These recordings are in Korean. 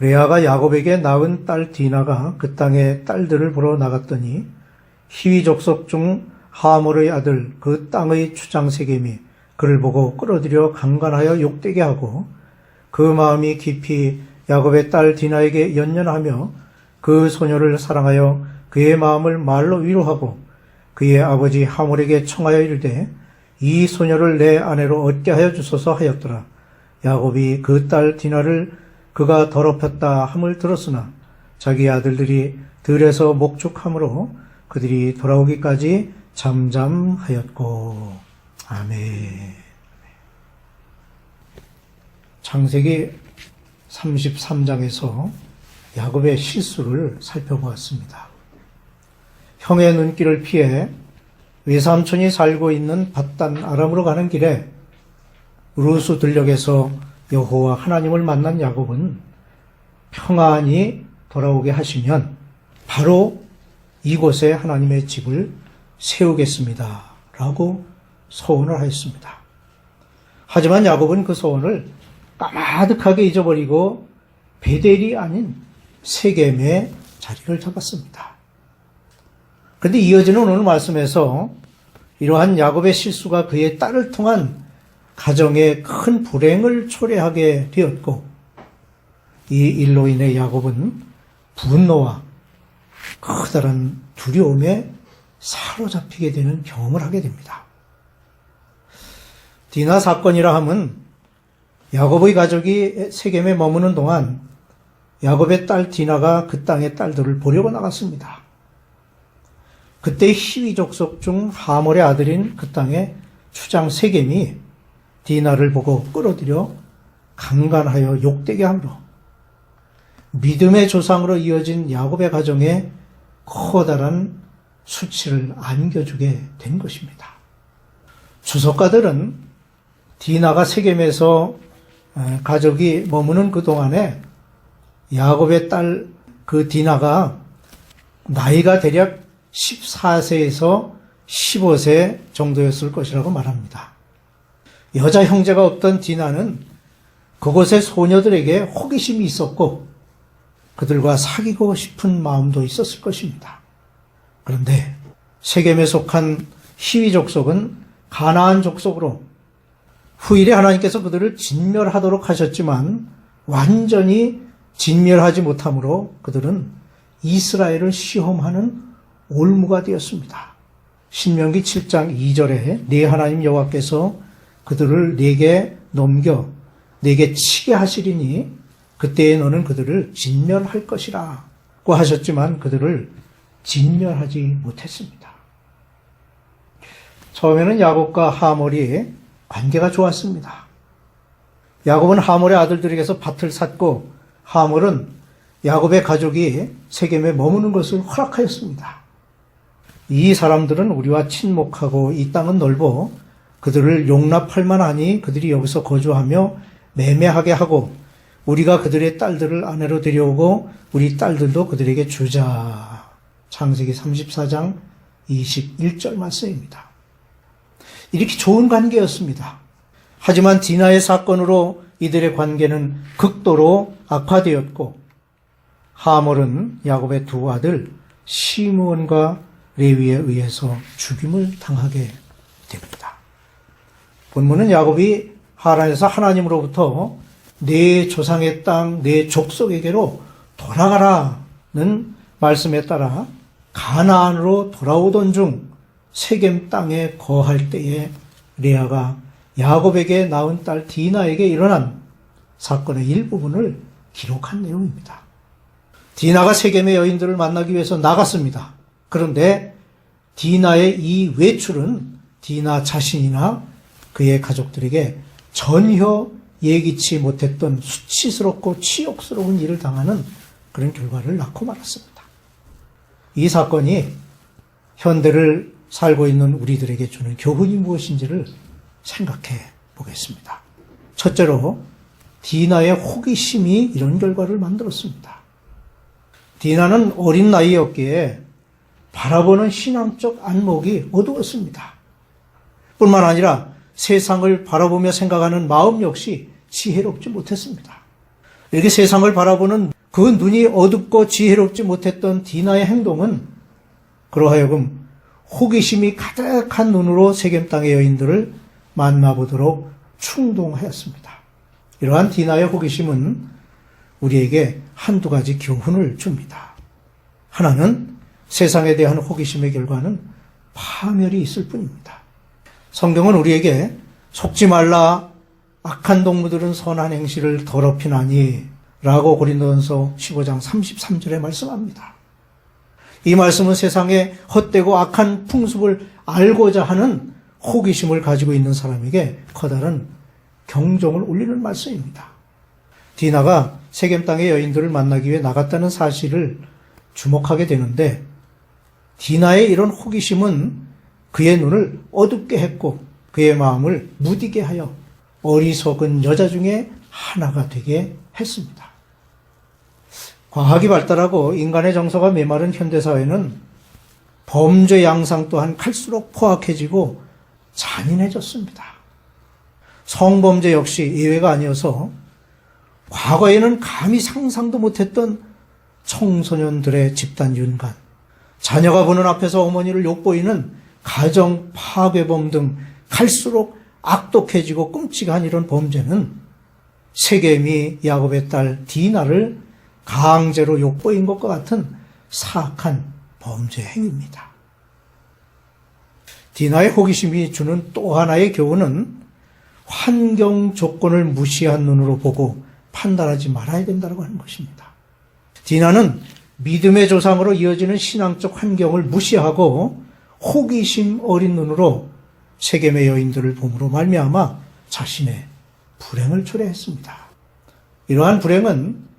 레아가 야곱에게 낳은 딸 디나가 그 땅에 딸들을 보러 나갔더니 히위 족속 중 하몰의 아들 그 땅의 추장 세겜이 그를 보고 끌어들여 강간하여 욕되게 하고 그 마음이 깊이 야곱의 딸 디나에게 연연하며 그 소녀를 사랑하여 그의 마음을 말로 위로하고 그의 아버지 하몰에게 청하여 이르되 이 소녀를 내 아내로 얻게 하여 주소서 하였더라. 야곱이 그 딸 디나를 그가 더럽혔다 함을 들었으나 자기 아들들이 들에서 목축함으로 그들이 돌아오기까지 잠잠하였고. 아멘. 창세기 33장에서 야곱의 실수를 살펴보았습니다. 형의 눈길을 피해 외삼촌이 살고 있는 밧단 아람으로 가는 길에 루스 들녘에서 여호와 하나님을 만난 야곱은 평안히 돌아오게 하시면 바로 이곳에 하나님의 집을 세우겠습니다 라고 소원을 하였습니다. 하지만 야곱은 그 소원을 까마득하게 잊어버리고 베델이 아닌 세겜의 자리를 잡았습니다. 그런데 이어지는 오늘 말씀에서 이러한 야곱의 실수가 그의 딸을 통한 가정에 큰 불행을 초래하게 되었고 이 일로 인해 야곱은 분노와 커다란 두려움에 사로잡히게 되는 경험을 하게 됩니다. 디나 사건이라 함은 야곱의 가족이 세겜에 머무는 동안 야곱의 딸 디나가 그 땅의 딸들을 보려고 나갔습니다. 그때 히위 족속 중 하몰의 아들인 그 땅의 추장 세겜이 디나를 보고 끌어들여 강간하여 욕되게 함으로 믿음의 조상으로 이어진 야곱의 가정에 커다란 수치를 안겨주게 된 것입니다. 주석가들은 디나가 세겜에서 가족이 머무는 그 동안에 야곱의 딸 그 디나가 나이가 대략 14세에서 15세 정도였을 것이라고 말합니다. 여자 형제가 없던 디나는 그곳의 소녀들에게 호기심이 있었고 그들과 사귀고 싶은 마음도 있었을 것입니다. 그런데 세겜에 속한 히위 족속은 가나안 족속으로 후일에 하나님께서 그들을 진멸하도록 하셨지만 완전히 진멸하지 못함으로 그들은 이스라엘을 시험하는 올무가 되었습니다. 신명기 7장 2절에 네 하나님 여호와께서 그들을 내게 넘겨 내게 치게 하시리니 그때에 너는 그들을 진멸할 것이라고 하셨지만 그들을 진멸하지 못했습니다. 처음에는 야곱과 하몰이 관계가 좋았습니다. 야곱은 하몰의 아들들에게서 밭을 샀고 하몰은 야곱의 가족이 세겜에 머무는 것을 허락하였습니다. 이 사람들은 우리와 친목하고 이 땅은 넓어 그들을 용납할 만하니 그들이 여기서 거주하며 매매하게 하고 우리가 그들의 딸들을 아내로 데려오고 우리 딸들도 그들에게 주자. 창세기 34장 21절 말씀입니다. 이렇게 좋은 관계였습니다. 하지만 디나의 사건으로 이들의 관계는 극도로 악화되었고 하몰은 야곱의 두 아들 시므온과 레위에 의해서 죽임을 당하게 됩니다. 본문은 야곱이 하란에서 하나님으로부터 내 조상의 땅, 내 족속에게로 돌아가라는 말씀에 따라 가나안으로 돌아오던 중 세겜 땅에 거할 때에 레아가 야곱에게 낳은 딸 디나에게 일어난 사건의 일부분을 기록한 내용입니다. 디나가 세겜의 여인들을 만나기 위해서 나갔습니다. 그런데 디나의 이 외출은 디나 자신이나 그의 가족들에게 전혀 예기치 못했던 수치스럽고 치욕스러운 일을 당하는 그런 결과를 낳고 말았습니다. 이 사건이 현대를 살고 있는 우리들에게 주는 교훈이 무엇인지를 생각해 보겠습니다. 첫째로 디나의 호기심이 이런 결과를 만들었습니다. 디나는 어린 나이였기에 바라보는 신앙적 안목이 어두웠습니다. 뿐만 아니라 세상을 바라보며 생각하는 마음 역시 지혜롭지 못했습니다. 이렇게 세상을 바라보는 그 눈이 어둡고 지혜롭지 못했던 디나의 행동은 그러하여금 호기심이 가득한 눈으로 세겜 땅의 여인들을 만나보도록 충동하였습니다. 이러한 디나의 호기심은 우리에게 한두 가지 교훈을 줍니다. 하나는 세상에 대한 호기심의 결과는 파멸이 있을 뿐입니다. 성경은 우리에게 속지 말라, 악한 동무들은 선한 행실을 더럽히나니 라고 고린도전서 15장 33절에 말씀합니다. 이 말씀은 세상의 헛되고 악한 풍습을 알고자 하는 호기심을 가지고 있는 사람에게 커다란 경종을 울리는 말씀입니다. 디나가 세겜 땅의 여인들을 만나기 위해 나갔다는 사실을 주목하게 되는데, 디나의 이런 호기심은 그의 눈을 어둡게 했고 그의 마음을 무디게 하여 어리석은 여자 중에 하나가 되게 했습니다. 과학이 발달하고 인간의 정서가 메마른 현대사회는 범죄 양상 또한 갈수록 포악해지고 잔인해졌습니다. 성범죄 역시 예외가 아니어서 과거에는 감히 상상도 못했던 청소년들의 집단 윤간, 자녀가 보는 앞에서 어머니를 욕보이는 가정 파괴범 등 갈수록 악독해지고 끔찍한 이런 범죄는 세겜이 야곱의 딸 디나를 강제로 욕보인 것과 같은 사악한 범죄 행위입니다. 디나의 호기심이 주는 또 하나의 교훈은 환경 조건을 무시한 눈으로 보고 판단하지 말아야 된다고 하는 것입니다. 디나는 믿음의 조상으로 이어지는 신앙적 환경을 무시하고 호기심 어린 눈으로 세겜의 여인들을 봄으로 말미암아 자신의 불행을 초래했습니다. 이러한 불행은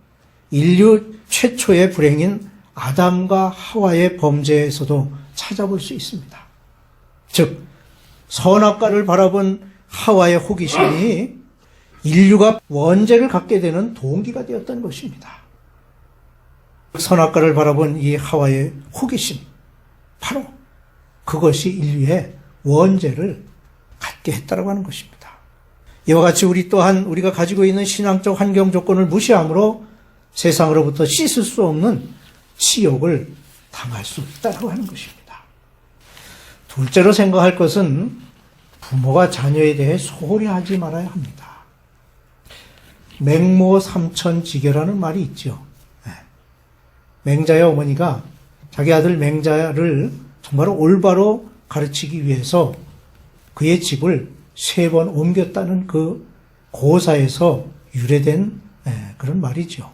인류 최초의 불행인 아담과 하와의 범죄에서도 찾아볼 수 있습니다. 즉, 선악과를 바라본 하와의 호기심이 인류가 원죄를 갖게 되는 동기가 되었던 것입니다. 선악과를 바라본 이 하와의 호기심, 바로 그것이 인류의 원죄를 갖게 했다라고 하는 것입니다. 이와 같이 우리 또한 우리가 가지고 있는 신앙적 환경 조건을 무시함으로 세상으로부터 씻을 수 없는 치욕을 당할 수 있다고 하는 것입니다. 둘째로 생각할 것은 부모가 자녀에 대해 소홀히 하지 말아야 합니다. 맹모 삼천지교라는 말이 있죠. 맹자의 어머니가 자기 아들 맹자를 정말 올바로 가르치기 위해서 그의 집을 3번 옮겼다는 그 고사에서 유래된 그런 말이죠.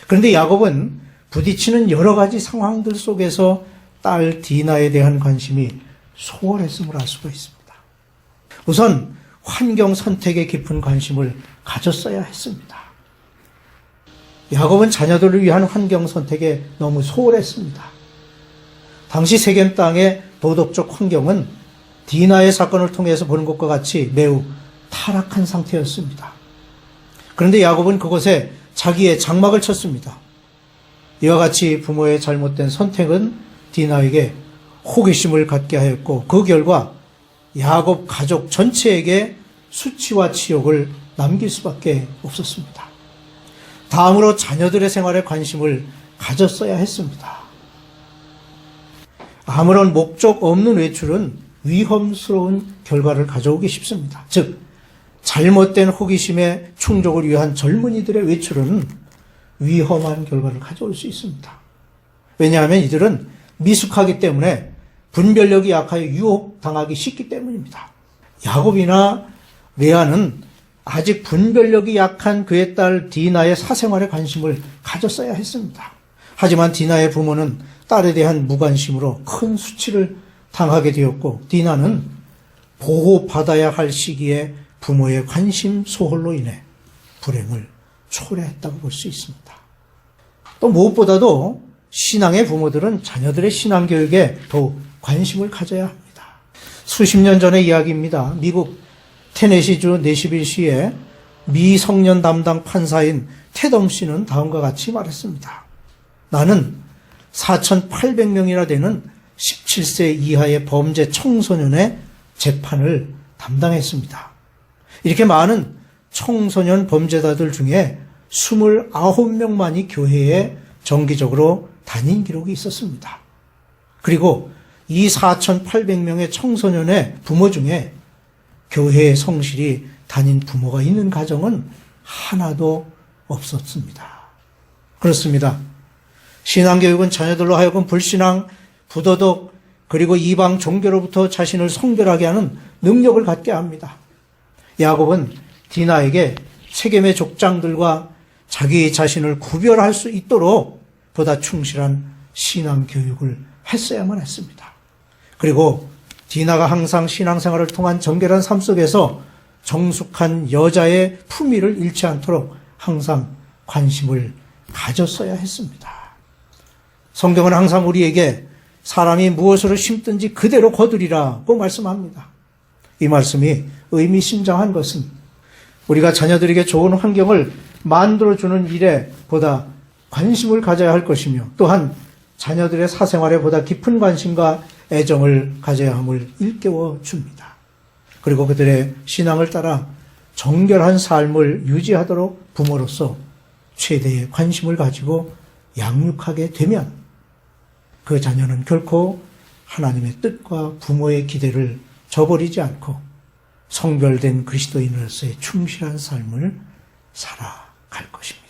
그런데 야곱은 부딪히는 여러 가지 상황들 속에서 딸 디나에 대한 관심이 소홀했음을 알 수가 있습니다. 우선 환경 선택에 깊은 관심을 가졌어야 했습니다. 야곱은 자녀들을 위한 환경 선택에 너무 소홀했습니다. 당시 세겜 땅의 도덕적 환경은 디나의 사건을 통해서 보는 것과 같이 매우 타락한 상태였습니다. 그런데 야곱은 그곳에 자기의 장막을 쳤습니다. 이와 같이 부모의 잘못된 선택은 디나에게 호기심을 갖게 하였고 그 결과 야곱 가족 전체에게 수치와 치욕을 남길 수밖에 없었습니다. 다음으로 자녀들의 생활에 관심을 가졌어야 했습니다. 아무런 목적 없는 외출은 위험스러운 결과를 가져오기 쉽습니다. 즉, 잘못된 호기심의 충족을 위한 젊은이들의 외출은 위험한 결과를 가져올 수 있습니다. 왜냐하면 이들은 미숙하기 때문에 분별력이 약하여 유혹당하기 쉽기 때문입니다. 야곱이나 레아는 아직 분별력이 약한 그의 딸 디나의 사생활에 관심을 가졌어야 했습니다. 하지만 디나의 부모는 딸에 대한 무관심으로 큰 수치를 당하게 되었고 디나는 보호받아야 할 시기에 부모의 관심 소홀로 인해 불행을 초래했다고 볼 수 있습니다. 또 무엇보다도 신앙의 부모들은 자녀들의 신앙 교육에 더욱 관심을 가져야 합니다. 수십 년 전의 이야기입니다. 미국 테네시주 내시빌시의 미성년 담당 판사인 테덤 씨는 다음과 같이 말했습니다. 나는 4,800명이나 되는 17세 이하의 범죄 청소년의 재판을 담당했습니다. 이렇게 많은 청소년 범죄자들 중에 29명만이 교회에 정기적으로 다닌 기록이 있었습니다. 그리고 이 4,800명의 청소년의 부모 중에 교회에 성실히 다닌 부모가 있는 가정은 하나도 없었습니다. 그렇습니다. 신앙교육은 자녀들로 하여금 불신앙, 부도덕, 그리고 이방 종교로부터 자신을 성별하게 하는 능력을 갖게 합니다. 야곱은 디나에게 세겜의 족장들과 자기 자신을 구별할 수 있도록 보다 충실한 신앙교육을 했어야만 했습니다. 그리고 디나가 항상 신앙생활을 통한 정결한 삶 속에서 정숙한 여자의 품위를 잃지 않도록 항상 관심을 가졌어야 했습니다. 성경은 항상 우리에게 사람이 무엇으로 심든지 그대로 거두리라고 말씀합니다. 이 말씀이 의미심장한 것은 우리가 자녀들에게 좋은 환경을 만들어주는 일에 보다 관심을 가져야 할 것이며 또한 자녀들의 사생활에 보다 깊은 관심과 애정을 가져야 함을 일깨워 줍니다. 그리고 그들의 신앙을 따라 정결한 삶을 유지하도록 부모로서 최대의 관심을 가지고 양육하게 되면 그 자녀는 결코 하나님의 뜻과 부모의 기대를 저버리지 않고 성별된 그리스도인으로서의 충실한 삶을 살아갈 것입니다.